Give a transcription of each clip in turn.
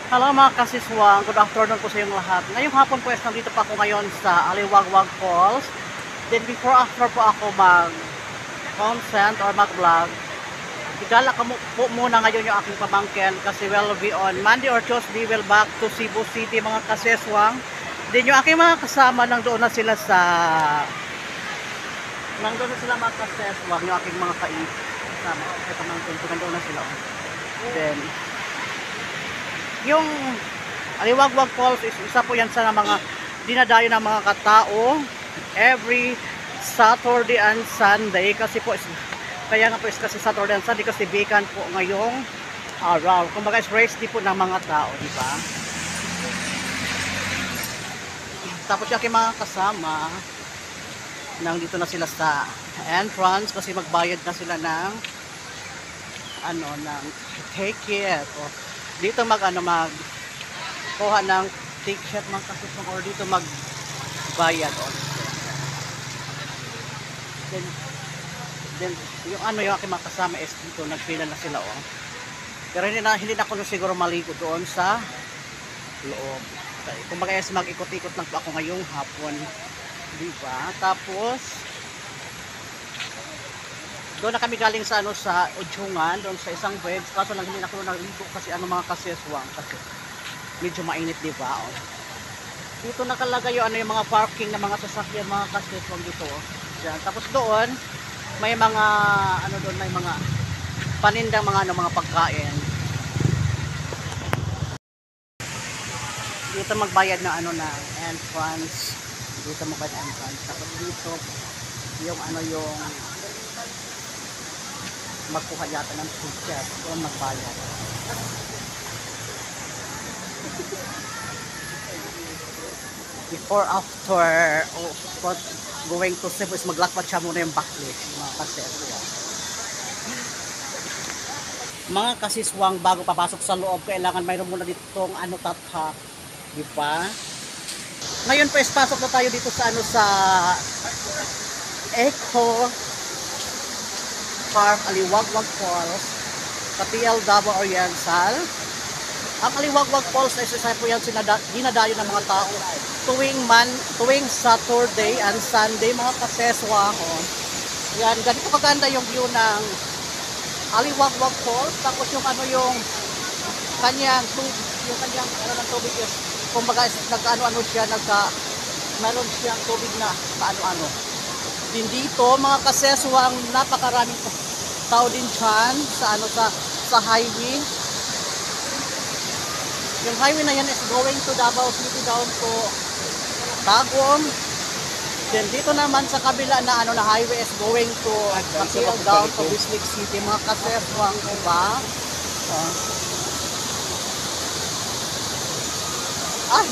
Hello mga kasiswang, good afternoon po sa inyong lahat. Ngayong hapon po nandito pa ako ngayon sa Aliwagwag Falls. Then before after po ako mag-content or mag-vlog, igala ka po muna ngayon yung aking pamangkin kasi will be on Monday or Tuesday will back to Cebu City mga kasiswang. Then yung aking mga kasama nandoon na sila mga kasiswang, yung aking mga kasama, ay pamangkin ko nandoon na sila. Then yung Aliwagwag Falls is isa po yan sa mga dinadayo ng mga katao every Saturday and Sunday kasi po kaya nga po is kasi Saturday and Sunday kasi vacant po ngayong araw. Kumbaga is rest day po ng mga tao, di ba? Tapos yung aking mga kasama nandito na sila sa entrance kasi magbayad na sila ng ng ticket o dito magkuha ng ticket mga kasiswang or dito magbayad then yung yung aking mga kasama is dito nagpila na sila pero hindi na ako siguro maligo doon sa loob. Kumbaga is mag-ikot-ikot lang po ako ngayong hapon, diba? Tapos doon na kami galing sa sa Udyungan, doon sa isang bridge. Kaso lang hindi na ako naligo kasi mga kasiswang kasi medyo mainit, di ba? Dito nakalagay yung yung mga parking ng mga sasakyan mga kasiswang dito. Diyan. Tapos doon may mga doon may mga panindang mga pagkain. Dito magbayad na na entrance. Dito magbayad na entrance. Tapos dito yung yung magkuha yata ng ticket o magbayad. Before after going to Cebu is maglakbat siya muna yung backlist mga kasiswang. Mga kasiswang bago papasok sa loob kailangan mayroon muna ditong tatak, di ba? Ngayon po is pasok na tayo dito sa sa Eco Park Aliwagwag Falls sa TL Davao Oriental. Ang Aliwagwag Falls ay isa po yan dinadayo ng mga tao tuwing Saturday and Sunday mga kaseswang. Yan, ganito kaganda yung view ng Aliwagwag Falls. Tapos yung yung kanyang ng tubig is kumbaga siya meron siyang tubig na din dito mga kaseswang, napakaraming tao din dyan sa highway. Yung highway na yan is going to Davao City down to Tagum. Then dito naman sa kabila na na highway is going to Mateo down to Bislig City mga kaseswang, diba?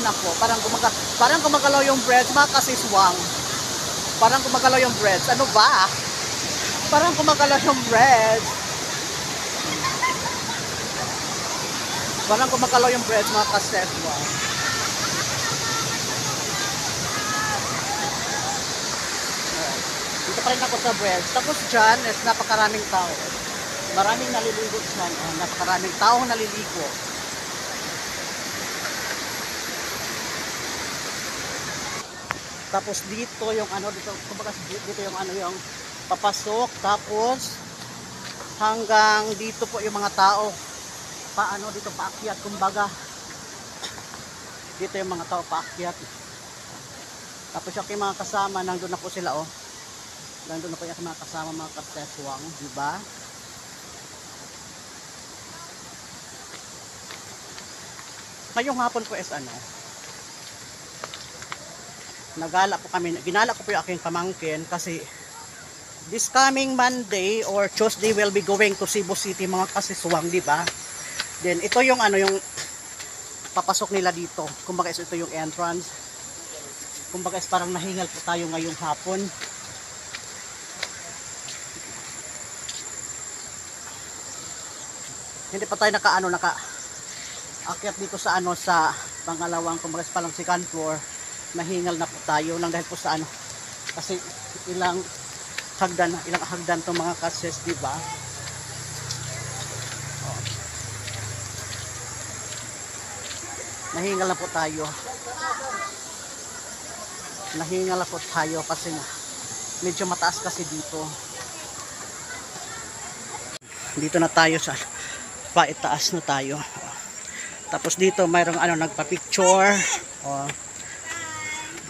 Nako, parang gumagalaw yung breads mga kaseswang. Parang gumagalaw yung breads. Ano ba? Parang gumagalaw yung breads. Parang gumagalaw yung breads mga kaseswang. Dito pa rin ako sa breads. Tapos dyan is napakaraming tao. Maraming naliligo dyan. Napakaraming tao naliligo. Tapos dito yung dito yung yung papasok, tapos hanggang dito po yung mga tao dito paakyat, kumbaga dito yung mga tao paakyat. Tapos yung mga kasama nandun na po sila nandun na po yung mga kasama mga kaseswang, di ba? Ngayong hapon po is ginala ko po yung aking pamangkin kasi this coming Monday or Tuesday will be going to Cebu City mga kasiswang, di ba? Then ito yung yung papasok nila dito. Kumbaga ito yung entrance. Kumbaga parang nahingal po tayo ngayong hapon. Hindi pa tayo naka-akyat dito sa sa pangalawang, kumbaga palang second floor. Nahingal na po tayo nang dahil po sa kasi ilang ilang hagdan to mga kases, di ba? Oh. Nahingal na po tayo. Nahingal na po tayo kasi medyo mataas kasi dito. Dito na tayo sa paitaas na tayo. Tapos dito mayroong nagpa-picture. Oh.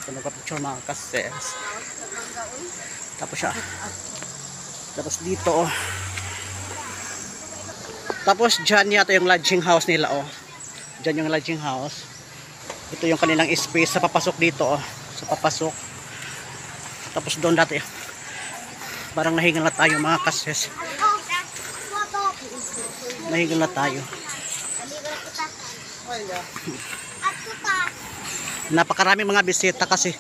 Dito nagpa-picture mga kases. Tapos siya. Tapos dito oh. Tapos dyan yata yung lodging house nila oh. Dyan yung lodging house. Ito yung kanilang space sa papasok dito oh. Sa papasok. Tapos doon dati. Parang nahingal na tayo mga kases. Nahingal na tayo. Napakaraming mga bisita kasi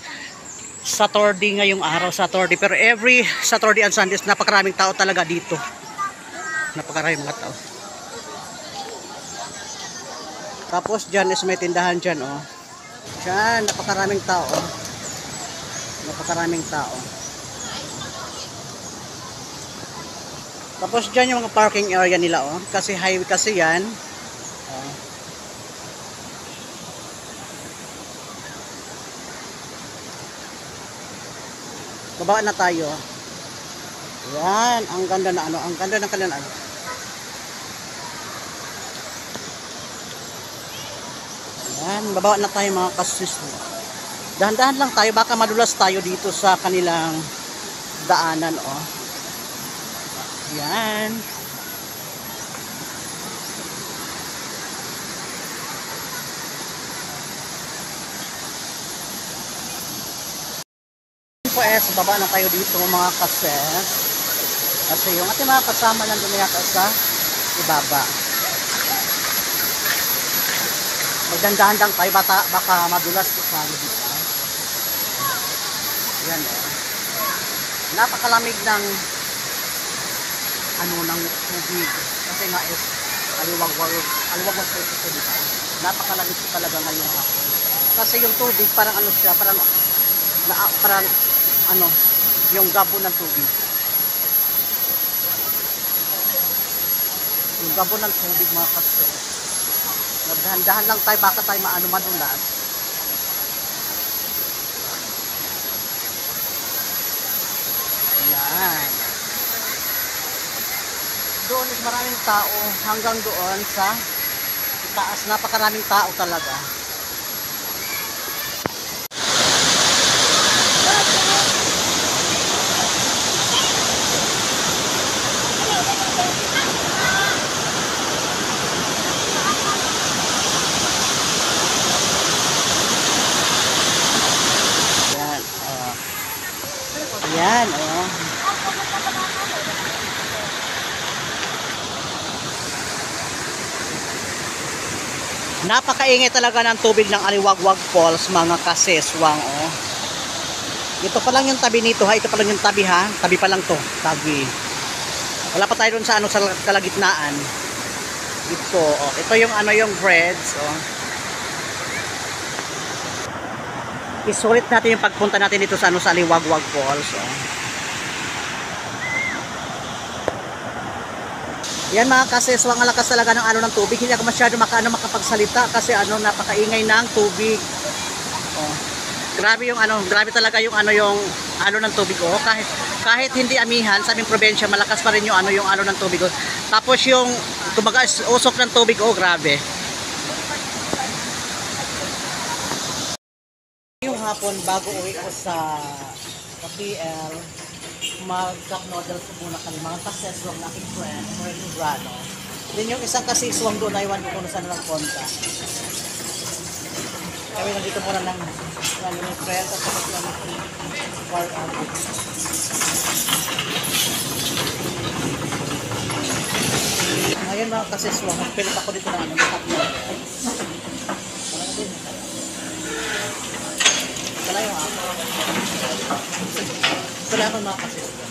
Saturday ngayong araw, Saturday. Pero every Saturday and Sundays napakaraming tao talaga dito. Napakaraming mga tao. Tapos dyan is may tindahan dyan oh. Dyan, napakaraming tao. Napakaraming tao. Tapos dyan yung mga parking area nila oh. Kasi highway kasi yan. Oh. Bababa na tayo. Yan, ang ganda na ang ganda ng kanilang Yan, bababa na tayo mga kasis. Dahan-dahan lang tayo, baka madulas tayo dito sa kanilang daanan oh. Yan. Pues, baba na tayo dito mga kases. Kasi yung ating mga kasama nandun yata sa ibaba. Magdandahan lang tayo, baka madulas ko sa dito. Yan eh. Napakalamig ng ng tubig. Kasi nga is aliwag-wag po ito dito. Napakalamig ko talaga ngayon hapon. Kasi yung tubig parang siya, parang yung gabo ng tubig. Yung gabo ng tubig mga kaso. Nagdahan-dahan lang tayo, baka tayo madulas. Yan. Doon is maraming tao hanggang doon sa taas. Napakaraming tao talaga. Yan, oh. Napakaingay talaga ng tubig ng Aliwagwag Falls, mga kaseswang, oh. Ito pa lang yung tabi nito, ha. Ito pa lang yung tabi, ha. Tabi pa lang to, tabi. Wala pa tayo dun sa sa kalagitnaan. Ito, oh. Ito yung yung breads, oh. Isulit natin yung pagpunta natin dito sa sa Aliwagwag Falls, oh. Yan mga kaseswang, ang lakas talaga ng ng tubig. Hindi ako masyado makapagsalita kasi napakaingay ng tubig. Oh. Grabe yung grabe talaga yung ng tubig, oh. Kahit hindi amihan sa aming probinsya, malakas pa rin yung ng tubig, oh. Tapos yung kumbaga usok ng tubig, oh, grabe. Yung hapon bago uwi ko sa PL, mag-cup noodles muna kami, mga kaseswang na aking friend, Moreno Brano. Then yung isang kaseswang doon, aywan ko kung saan lang punta. Kami nandito muna ng yung friend, at tapos lang for ngayon mga kaseswang, magpilit ako dito na cup noodles. Wala yung ako. Wala akong mga kaseswang.